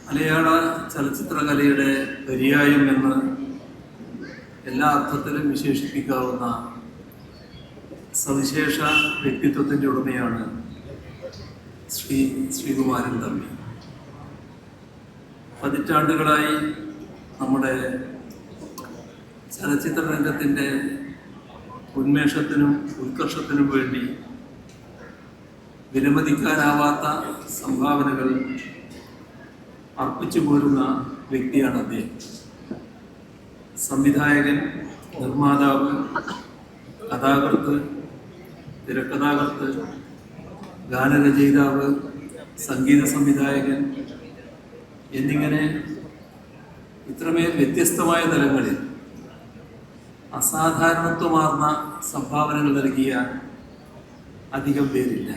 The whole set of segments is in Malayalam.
മലയാള ചലച്ചിത്രകലയുടെ പര്യായം എന്ന് എല്ലാ അർത്ഥത്തിലും വിശേഷിപ്പിക്കാവുന്ന സവിശേഷ വ്യക്തിത്വത്തിൻ്റെ ഉടമയാണ് ശ്രീകുമാരൻ തമ്പി. പതിറ്റാണ്ടുകളായി നമ്മുടെ ചലച്ചിത്ര രംഗത്തിൻ്റെ ഉന്മേഷത്തിനും ഉത്കർഷത്തിനും വേണ്ടി വിലമതിക്കാനാവാത്ത സംഭാവനകൾ അർപ്പിച്ചു പോരുന്ന വ്യക്തിയാണ് അദ്ദേഹം. സംവിധായകൻ, നിർമ്മാതാവ്, കഥാകൃത്ത്, തിരക്കഥാകൃത്ത്, ഗാനരചയിതാവ്, സംഗീത സംവിധായകൻ എന്നിങ്ങനെ ഇത്രമേൽ വ്യത്യസ്തമായ തലങ്ങളിൽ അസാധാരണത്വമാർന്ന സംഭാവനകൾ നൽകിയ അധികം പേരില്ല.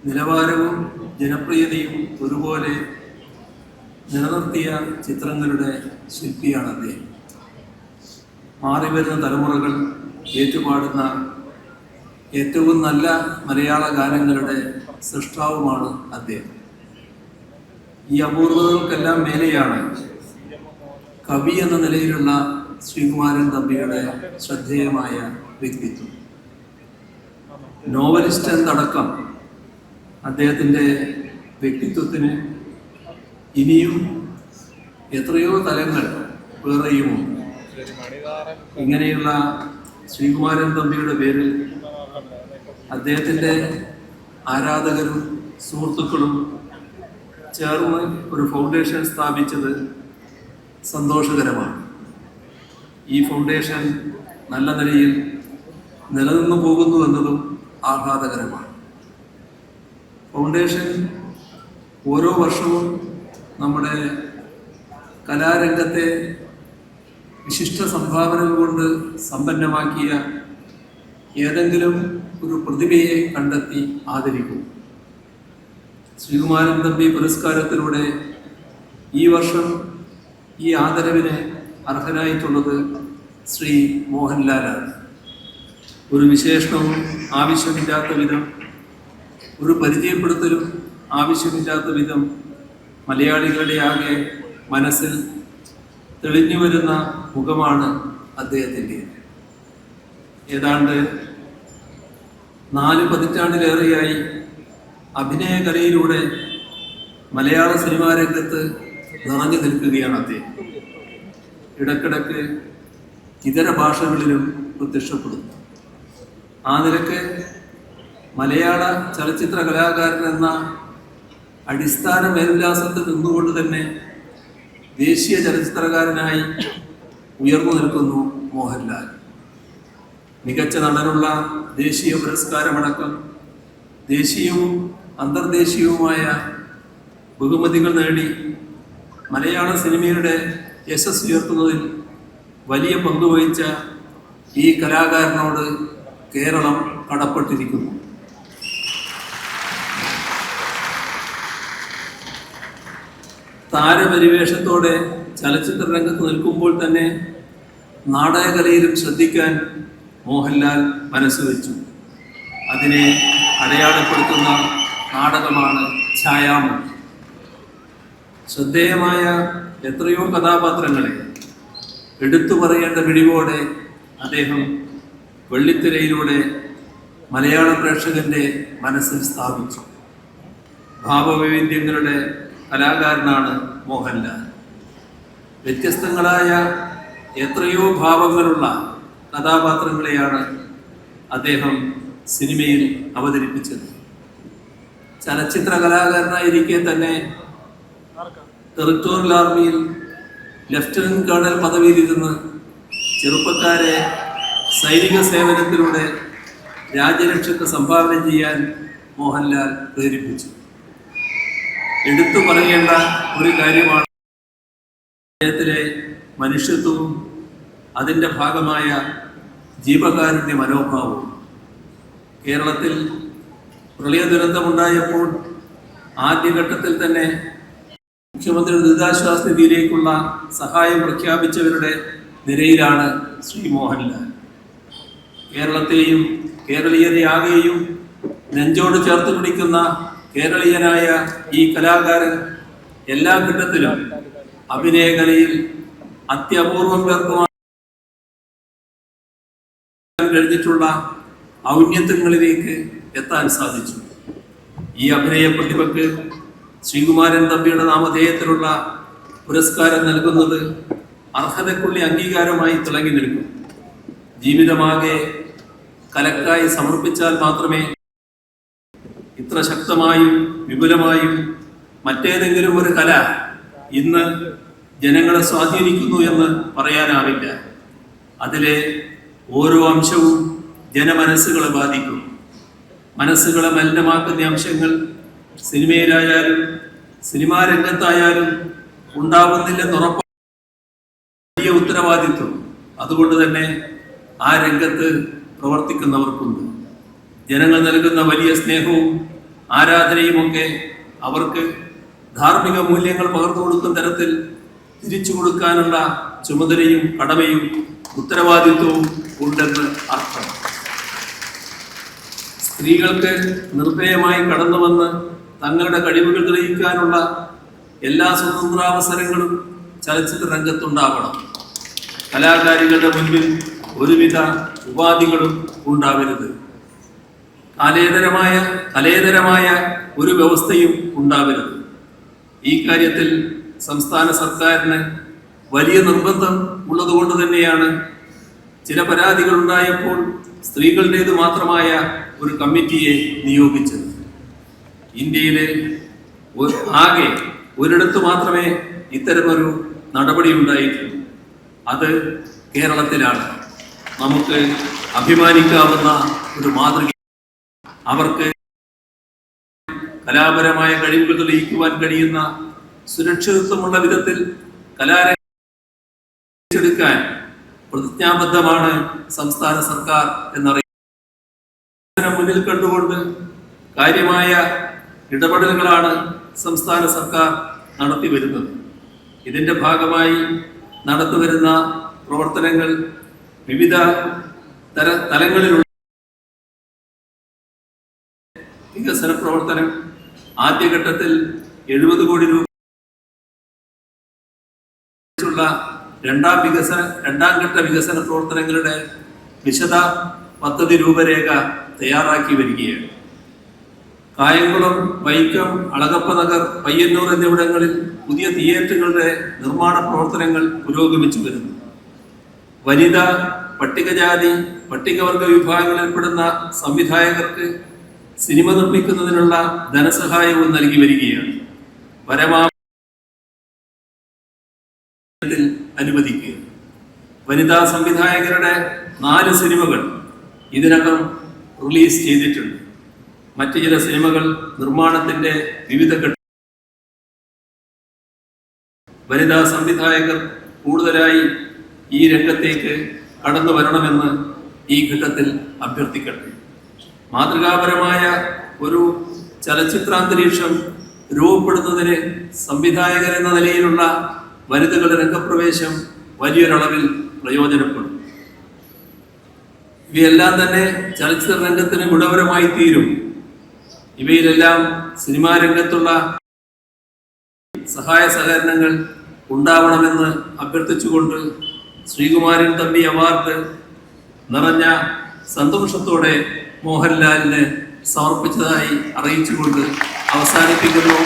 നിലവാരവും ജനപ്രിയതയും ഒരുപോലെ നിലനിർത്തിയ ചിത്രങ്ങളുടെ ശില്പിയാണ് അദ്ദേഹം. മാറിവരുന്ന തലമുറകൾ ഏറ്റുപാടുന്ന ഏറ്റവും നല്ല മലയാള ഗാനങ്ങളുടെ സൃഷ്ടാവുമാണ് അദ്ദേഹം. ഈ അപൂർവതകൾക്കെല്ലാം മേലെയാണ് കവി എന്ന നിലയിലുള്ള ശ്രീകുമാരൻ തമ്പിയുടെ ശ്രദ്ധേയമായ വ്യക്തിത്വം. നോവലിസ്റ്റ് എന്നടക്കം അദ്ദേഹത്തിൻ്റെ വ്യക്തിത്വത്തിന് ഇനിയും എത്രയോ തലങ്ങൾ വേറെയുമുണ്ട്. ഇങ്ങനെയുള്ള ശ്രീകുമാരൻ തമ്പിയുടെ പേരിൽ അദ്ദേഹത്തിൻ്റെ ആരാധകരും സുഹൃത്തുക്കളും ചേർന്ന് ഒരു ഫൗണ്ടേഷൻ സ്ഥാപിച്ചത് സന്തോഷകരമാണ്. ഈ ഫൗണ്ടേഷൻ നല്ല നിലയിൽ നിലനിന്നു പോകുന്നു എന്നതും ആഹ്ലാദകരമാണ്. ഫൗണ്ടേഷൻ ഓരോ വർഷവും നമ്മുടെ കലാരംഗത്തെ വിശിഷ്ട സംഭാവനകൾ കൊണ്ട് സമ്പന്നമാക്കിയ ഏതെങ്കിലും ഒരു പ്രതിഭയെ കണ്ടെത്തി ആദരിക്കും. ശ്രീകുമാരൻ തമ്പി പുരസ്കാരത്തിലൂടെ ഈ വർഷം ഈ ആദരവിന് അർഹനായിട്ടുള്ളത് ശ്രീ മോഹൻലാലാണ്. ഒരു വിശേഷണവും ആവശ്യമില്ലാത്ത വിധം, ഒരു പരിചയപ്പെടുത്തലും ആവശ്യമില്ലാത്ത വിധം മലയാളികളുടെ ആകെ മനസ്സിൽ തെളിഞ്ഞു വരുന്ന മുഖമാണ് അദ്ദേഹത്തിൻ്റെ. ഏതാണ്ട് 4 പതിറ്റാണ്ടിലേറെയായി അഭിനയകലയിലൂടെ മലയാള സിനിമാ രംഗത്ത് നിറഞ്ഞു നിൽക്കുകയാണ് അദ്ദേഹം. ഇടക്കിടക്ക് ഇതര ഭാഷകളിലും പ്രത്യക്ഷപ്പെടുന്നു. ആ നിലക്ക് മലയാള ചലച്ചിത്ര കലാകാരൻ എന്ന അടിസ്ഥാന മേൽവിലാസത്തിൽ നിന്നുകൊണ്ട് തന്നെ ദേശീയ ചലച്ചിത്രകാരനായി ഉയർന്നു നിൽക്കുന്നു മോഹൻലാൽ. മികച്ച നടനുള്ള ദേശീയ പുരസ്കാരമടക്കം ദേശീയവും അന്തർദേശീയവുമായ ബഹുമതികൾ നേടി മലയാള സിനിമയുടെ യശസ് ഉയർത്തുന്നതിൽ വലിയ പങ്കുവഹിച്ച ഈ കലാകാരനോട് കേരളം കടപ്പെട്ടിരിക്കുന്നു. താരപരിവേഷത്തോടെ ചലച്ചിത്ര രംഗത്ത് നിൽക്കുമ്പോൾ തന്നെ നാടകകലയിലും ശ്രദ്ധിക്കാൻ മോഹൻലാൽ മനസ്സുവെച്ചു. അതിനെ അടയാളപ്പെടുത്തുന്ന നാടകമാണ് ഛായാമൂർത്തി. ശ്രദ്ധേയമായ എത്രയോ കഥാപാത്രങ്ങളെ എടുത്തു പറയേണ്ട മിഴിവോടെ അദ്ദേഹം വെള്ളിത്തിരയിലൂടെ മലയാള പ്രേക്ഷകന്റെ മനസ്സിൽ സ്ഥാപിച്ചു. ഭാവവൈവിധ്യങ്ങളുടെ കലാകാരനാണ് മോഹൻലാൽ. വ്യത്യസ്തങ്ങളായ എത്രയോ ഭാവങ്ങളുള്ള കഥാപാത്രങ്ങളെയാണ് അദ്ദേഹം സിനിമയിൽ അവതരിപ്പിച്ചത്. ചലച്ചിത്ര കലാകാരനായിരിക്കെ തന്നെ ടെറിട്ടോറിയൽ ആർമിയിൽ ലഫ്റ്റനന്റ് കേണൽ പദവിയിലിരുന്ന് ചെറുപ്പക്കാരെ സൈനിക സേവനത്തിലൂടെ രാജ്യരക്ഷയ്ക്ക് സംഭാവന ചെയ്യാൻ മോഹൻലാൽ പ്രേരിപ്പിച്ചു. എടുത്തു പറയേണ്ട ഒരു കാര്യമാണ് അദ്ദേഹത്തിലെ മനുഷ്യത്വവും അതിൻ്റെ ഭാഗമായ ജീവകാരുണ്യ മനോഭാവവും. കേരളത്തിൽ പ്രളയ ദുരന്തമുണ്ടായപ്പോൾ ആദ്യഘട്ടത്തിൽ തന്നെ മുഖ്യമന്ത്രിയുടെ ദുരിതാശ്വാസ നിധിയിലേക്കുള്ള സഹായം പ്രഖ്യാപിച്ചവരുടെ നിരയിലാണ് ശ്രീ മോഹൻലാൽ. കേരളത്തെയും കേരളീയരെ ആകെയും നെഞ്ചോട് ചേർത്ത് പിടിക്കുന്ന കേരളീയനായ ഈ കലാകാരൻ എല്ലാ ഘട്ടത്തിലും അഭിനയകലയിൽ അത്യപൂർവം പേർക്കുമാണ് കഴിഞ്ഞിട്ടുള്ള ഔന്നത്യങ്ങളിലേക്ക് എത്താൻ സാധിച്ചു. ഈ അഭിനയ പ്രതിഭയ്ക്ക് ശ്രീകുമാരൻ തമ്പിയുടെ നാമധേയത്തിലുള്ള പുരസ്കാരം നൽകുന്നത് അർഹതയ്ക്കുള്ള അംഗീകാരമായി തിളങ്ങി നിൽക്കും. ജീവിതമാകെ കലക്കായി സമർപ്പിച്ചാൽ മാത്രമേ ഇത്ര ശക്തമായും വിപുലമായും മറ്റേതെങ്കിലും ഒരു കല ഇന്ന് ജനങ്ങളെ സ്വാധീനിക്കുന്നു എന്ന് പറയാനാവില്ല. അതിലെ ഓരോ അംശവും ജനമനസ്സുകളെ ബാധിക്കും. മനസ്സുകളെ മലിനമാക്കുന്ന അംശങ്ങൾ സിനിമയിലായാലും സിനിമാ രംഗത്തായാലും ഉണ്ടാവുന്നില്ലെന്നുറപ്പ് വലിയ ഉത്തരവാദിത്വം അതുകൊണ്ട് തന്നെ ആ രംഗത്ത് പ്രവർത്തിക്കുന്നവർക്കുണ്ട്. ജനങ്ങൾ നൽകുന്ന വലിയ സ്നേഹവും ആരാധനയുമൊക്കെ അവർക്ക് ധാർമ്മിക മൂല്യങ്ങൾ പകർന്നു കൊടുക്കുന്ന തരത്തിൽ തിരിച്ചു കൊടുക്കാനുള്ള ചുമതലയും കടമയും ഉത്തരവാദിത്വവും ഉണ്ടെന്ന് അർത്ഥം. സ്ത്രീകൾക്ക് നിർഭയമായി കടന്നു വന്ന് തങ്ങളുടെ കഴിവുകൾ തെളിയിക്കാനുള്ള എല്ലാ സ്വതന്ത്രാവസരങ്ങളും ചലച്ചിത്ര രംഗത്തുണ്ടാവണം. കലാകാരികളുടെ മുൻപിൽ ഒരുവിധ ഉപാധികളും ഉണ്ടാവരുത്. കലേതരമായ ഒരു വ്യവസ്ഥയും ഉണ്ടാവരുത്. ഈ കാര്യത്തിൽ സംസ്ഥാന സർക്കാരിന് വലിയ നിർബന്ധം ഉള്ളതുകൊണ്ട് തന്നെയാണ് ചില പരാതികൾ ഉണ്ടായപ്പോൾ സ്ത്രീകളുടേത് മാത്രമായ ഒരു കമ്മിറ്റിയെ നിയോഗിച്ചത്. ഇന്ത്യയിലെ ആകെ ഒരിടത്ത് മാത്രമേ ഇത്തരമൊരു നടപടി ഉണ്ടായിട്ടുള്ളൂ. അത് കേരളത്തിലാണ്. നമുക്ക് അഭിമാനിക്കാവുന്ന ഒരു മാതൃക. അവർക്ക് കലാപരമായ കഴിവുകൾ തെളിയിക്കുവാൻ കഴിയുന്ന സുരക്ഷിതത്വമുള്ള വിധത്തിൽ കലാരംഗെടുക്കാൻ പ്രതിജ്ഞാബദ്ധമാണ് സംസ്ഥാന സർക്കാർ എന്നറിയാം. മുന്നിൽ കണ്ടുകൊണ്ട് കാര്യമായ ഇടപെടലുകളാണ് സംസ്ഥാന സർക്കാർ നടത്തി വരുന്നത്. ഇതിന്റെ ഭാഗമായി നടത്തിവരുന്ന പ്രവർത്തനങ്ങൾ വിവിധ തലങ്ങളിലുള്ള വികസന പ്രവർത്തനം. ആദ്യഘട്ടത്തിൽ 70 കോടി രൂപ രണ്ടാം ഘട്ട വികസന പ്രവർത്തനങ്ങളുടെ വിശദ പദ്ധതി രൂപരേഖ തയ്യാറാക്കി വരികയാണ്. കായംകുളം, വൈക്കം, അളഗപ്പ നഗർ, പയ്യന്നൂർ എന്നിവിടങ്ങളിൽ പുതിയ തിയേറ്ററുകളുടെ നിർമ്മാണ പ്രവർത്തനങ്ങൾ പുരോഗമിച്ചു വരുന്നു. വനിതാ, പട്ടികജാതി, പട്ടികവർഗ വിഭാഗങ്ങളിൽപ്പെടുന്ന സംവിധായകർക്ക് സിനിമ നിർമ്മിക്കുന്നതിനുള്ള ധനസഹായവും നൽകി വരികയാണ്. പരമാവധി അനുവദിക്കുക. വനിതാ സംവിധായകരുടെ 4 സിനിമകൾ ഇതിനകം റിലീസ് ചെയ്തിട്ടുണ്ട്. മറ്റു ചില സിനിമകൾ നിർമ്മാണത്തിന്റെ വിവിധ വനിതാ സംവിധായകർ കൂടുതലായി ഈ രംഗത്തേക്ക് കടന്നു വരണമെന്ന് ഈ ഘട്ടത്തിൽ അഭ്യർത്ഥിക്കട്ടെ. മാതൃകാപരമായ ഒരു ചലച്ചിത്രാന്തരീക്ഷം രൂപപ്പെടുന്നതിന് സംവിധായകർ എന്ന നിലയിലുള്ള വനിതകളുടെ രംഗപ്രവേശം വലിയൊരളവിൽ പ്രയോജനപ്പെടും. ഇവയെല്ലാം തന്നെ ചലച്ചിത്ര രംഗത്തിന് ഗുണപരമായി തീരും. ഇവയിലെല്ലാം സിനിമാ രംഗത്തുള്ള സഹായ സഹകരണങ്ങൾ ഉണ്ടാവണമെന്ന് അഭ്യർത്ഥിച്ചുകൊണ്ട് ശ്രീകുമാരൻ തമ്പി അവാർഡ് നിറഞ്ഞ സന്തോഷത്തോടെ മോഹൻലാലിന് സമർപ്പിച്ചതായി അറിയിച്ചുകൊണ്ട് അവസാനിപ്പിക്കുന്നു.